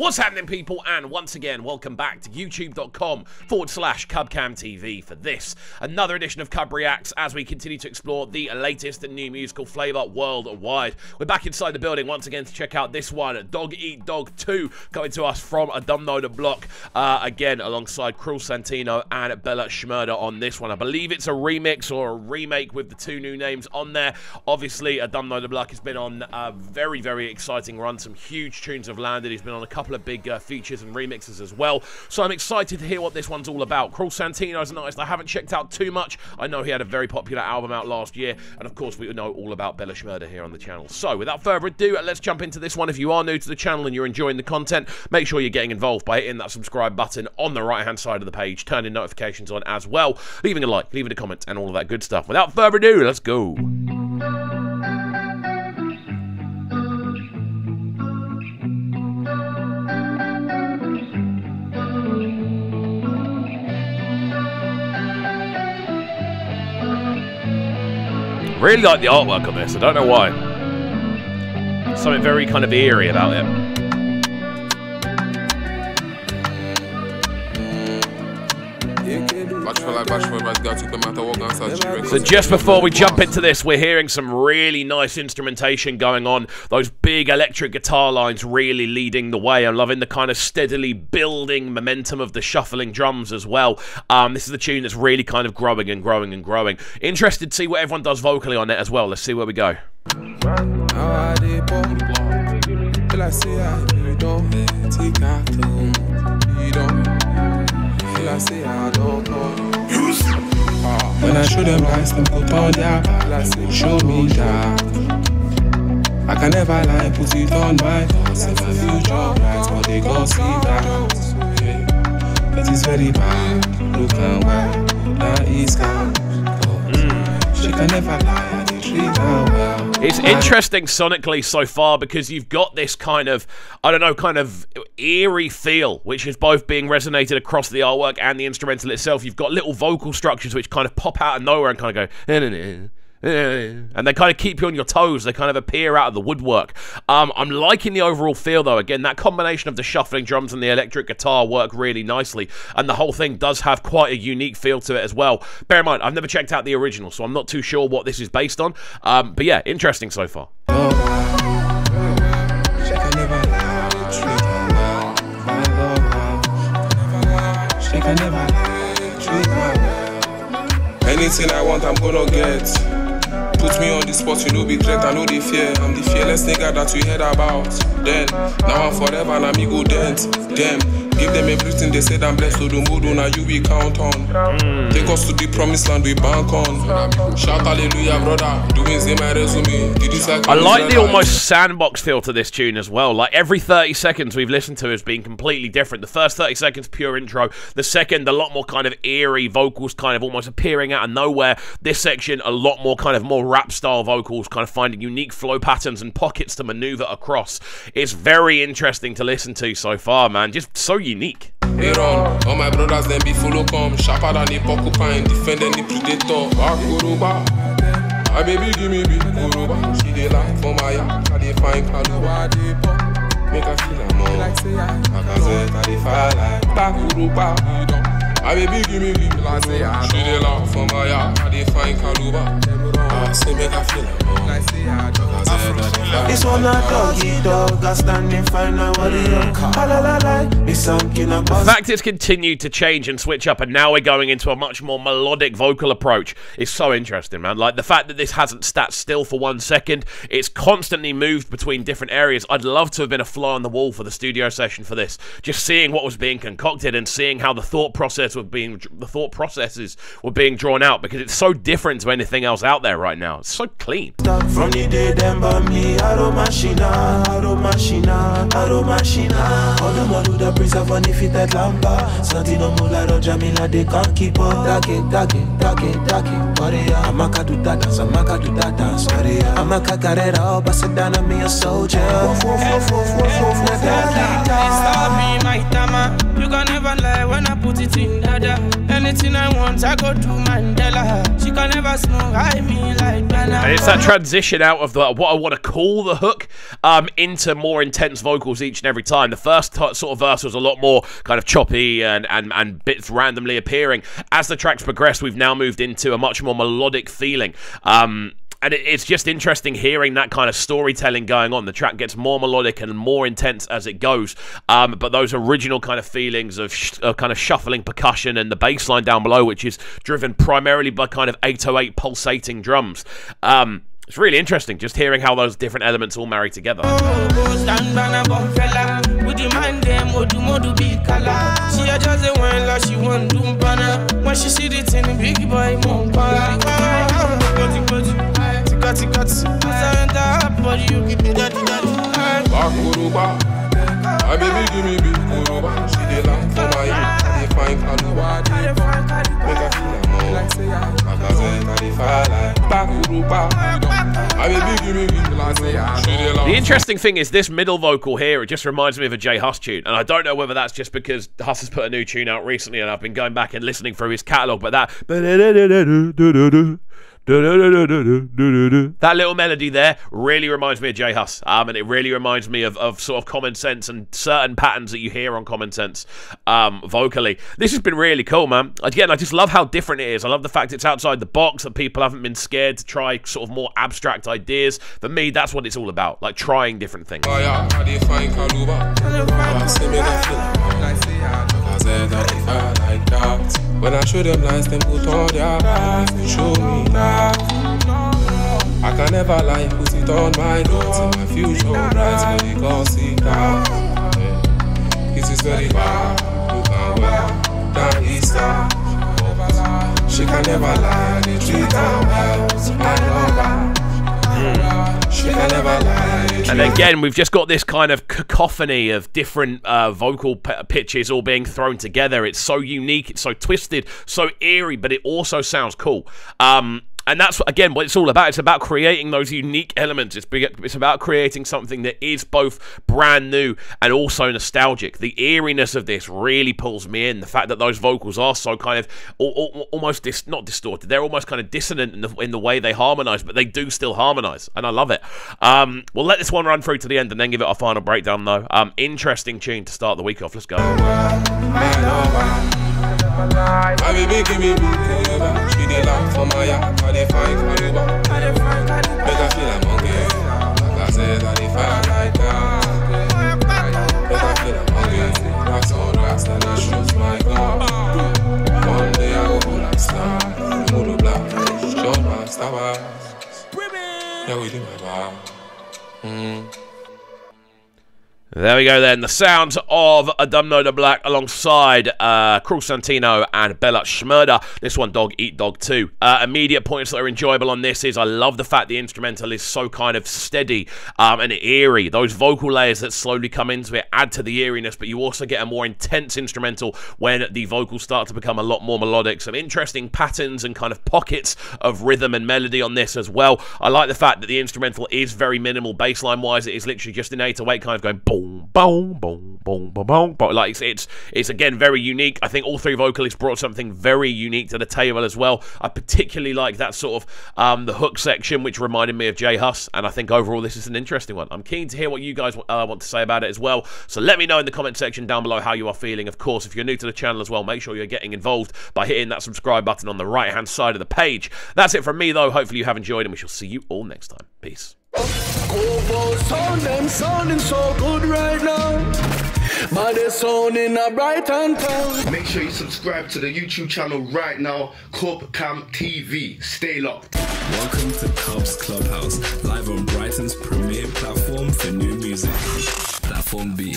What's happening, people? And once again, welcome back to youtube.com/CubCamTV for this, another edition of Cub Reacts as we continue to explore the latest and new musical flavour worldwide. We're back inside the building once again to check out this one, Dog Eat Dog 2, coming to us from ODUMODUBLVCK, again alongside Cruel Santino and Bella Shmurda on this one. I believe it's a remix or a remake with the two new names on there. Obviously, ODUMODUBLVCK has been on a very, very exciting run. Some huge tunes have landed. He's been on a couple of big features and remixes as well. So I'm excited to hear what this one's all about. Cruel Santino is an artist I haven't checked out too much. I know he had a very popular album out last year. And of course, we know all about Bella Shmurda here on the channel. So without further ado, let's jump into this one. If you are new to the channel and you're enjoying the content, make sure you're getting involved by hitting that subscribe button on the right-hand side of the page, turning notifications on as well, leaving a like, leaving a comment, and all of that good stuff. Without further ado, let's go. Really like the artwork on this, I don't know why. Something very kind of eerie about it. So just before we jump into this, we're hearing some really nice instrumentation going on. Those big electric guitar lines really leading the way. I'm loving the kind of steadily building momentum of the shuffling drums as well. This is a tune that's really kind of growing and growing and growing. Interested to see what everyone does vocally on it as well. Let's see where we go. When I show them guys, them put on their back, show me that I can never lie, put it on my thoughts. If I feel job right, but they go see that. Yeah. It is very bad, look and well, that is calm. She can never lie, I treat her well. It's interesting sonically so far because you've got this kind of, I don't know, kind of eerie feel, which is both being resonated across the artwork and the instrumental itself. You've got little vocal structures which kind of pop out of nowhere and kind of go, and they kind of keep you on your toes. They kind of appear out of the woodwork. I'm liking the overall feel, though. Again, that combination of the shuffling drums and the electric guitar work really nicely, and the whole thing does have quite a unique feel to it as well. Bear in mind, I've never checked out the original, so I'm not too sure what this is based on. But yeah, interesting so far. Anything I want, I'm gonna get. Put me on the spot, you know be threat, I know the fear. I'm the fearless nigga that you heard about. Then, now I'm forever and I'm ego dent. Them, give them everything they said I'm blessed. So the mood now you we count on. Take us to the promised land we bank on. Shout hallelujah, brother. Doing say my resume. I like the almost sandbox feel to this tune as well. Like every 30 seconds we've listened to has been completely different. The first 30 seconds pure intro. The second, a lot more kind of eerie vocals kind of almost appearing out of nowhere. This section, a lot more kind of more rap style vocals, kind of finding unique flow patterns and pockets to maneuver across. It's very interesting to listen to so far, man. Just so unique. Hey Ron, all my brothers then be follow come, sharper than a porcupine, defending the predator. Bakuruba, my baby give me big Kuruba. She dey laugh for my yard, I dey find Kaluba. Make her feel a more, like say I dey fire like Bakuruba. My baby give me big Kuruba. She dey laugh for my yard, I dey find Kaluba. Say make her feel a more, like say I this one a doggy dog, I standing fine now. What do you The fact it's continued to change and switch up, and now we're going into a much more melodic vocal approach is so interesting, man. Like the fact that this hasn't sat still for 1 second, it's constantly moved between different areas. I'd love to have been a fly on the wall for the studio session for this, just seeing what was being concocted and seeing how the thought processes were being drawn out, because it's so different to anything else out there right now. It's so clean. From the day them by me, Aromashina, Aromashina, Aromashina. ODUMODUBLVCK preserve on the fit at Lamba. Santino Mularo Jamila, they can't keep up. Dake, Korea. Amaka do that dance, Amaka do that dance, Korea. Amaka Carrera, Basadana, me a soldier. You can never lie when I put it in dada. Anything I want, I go do Mandela. She can never smoke, I mean like banana. And it's that transition out of what I want to call the hook into more intense vocals each and every time. The first sort of verse was a lot more kind of choppy and bits randomly appearing. As the tracks progress, we've now moved into a much more melodic feeling. And it's just interesting hearing that kind of storytelling going on. The track gets more melodic and more intense as it goes. But those original kind of feelings of kind of shuffling percussion and the bass line down below, which is driven primarily by kind of 808 pulsating drums. It's really interesting just hearing how those different elements all marry together. My baby give me big Kuruba. She dey laugh for my head. I dey find Kaluba. Make her feel among. My cousin, I dey fire like Kuruba. My baby give me big Kuruba. She dey laugh. The interesting thing is this middle vocal here, it just reminds me of a J Hus tune. And I don't know whether that's just because Hus has put a new tune out recently and I've been going back and listening through his catalogue, but that little melody there really reminds me of J Hus, and it really reminds me of sort of Common Sense and certain patterns that you hear on Common Sense vocally. This has been really cool, man. Again, I just love how different it is. I love the fact it's outside the box, that people haven't been scared to try sort of more abstract ideas. For me, that's what it's all about, like trying different things. When I show them lies, them put on their eyes. Show me that I can never lie, put it on my notes. In my future, right, but you can't see that. This is very bad. You can wear down Easter. She can never lie, they treat her well. I love her. She can never lie. And again, we've just got this kind of cacophony of different vocal pitches all being thrown together. It's so unique, it's so twisted, so eerie, but it also sounds cool. And that's, again, what it's all about. It's about creating those unique elements. It's about creating something that is both brand new and also nostalgic. The eeriness of this really pulls me in. The fact that those vocals are so kind of almost not distorted. They're almost kind of dissonant in the way they harmonize, but they do still harmonize, and I love it. We'll let this one run through to the end and then give it our final breakdown, though. Interesting tune to start the week off. Let's go. My baby give me big Kuruba. She dey laugh for my yard. I dey find Kaluba. Make her feel I'm hungry. Like I said, I dey fire like that. Make her feel I'm hungry. Rocks on rocks and I shoot my gun. One day I go hold like star. Modo black, short man, star bars. Yeah, we do my bar. There we go then, the sounds of ODUMODUBLVCK alongside Cruel Santino and Shmurda. This one, Dog Eat Dog 2. Immediate points that are enjoyable on this is I love the fact the instrumental is so kind of steady and eerie. Those vocal layers that slowly come into it add to the eeriness, but you also get a more intense instrumental when the vocals start to become a lot more melodic. Some interesting patterns and kind of pockets of rhythm and melody on this as well. I like the fact that the instrumental is very minimal baseline-wise. It is literally just an 808 kind of going boom, boom, boom, boom, boom, boom. But like it's again very unique. I think all three vocalists brought something very unique to the table as well. I particularly like that sort of the hook section, which reminded me of J Hus, and I think overall this is an interesting one. I'm keen to hear what you guys want to say about it as well. So let me know in the comment section down below how you are feeling. Of course, if you're new to the channel as well, make sure you're getting involved by hitting that subscribe button on the right hand side of the page. That's it from me though. Hopefully you have enjoyed, and we shall see you all next time. Peace. Sounding so good right now. Man, they're sounding a Brighton town. Make sure you subscribe to the YouTube channel right now, CUBREACTS TV. Stay locked. Welcome to Cubs Clubhouse, live on Brighton's premier platform for new music. Platform B.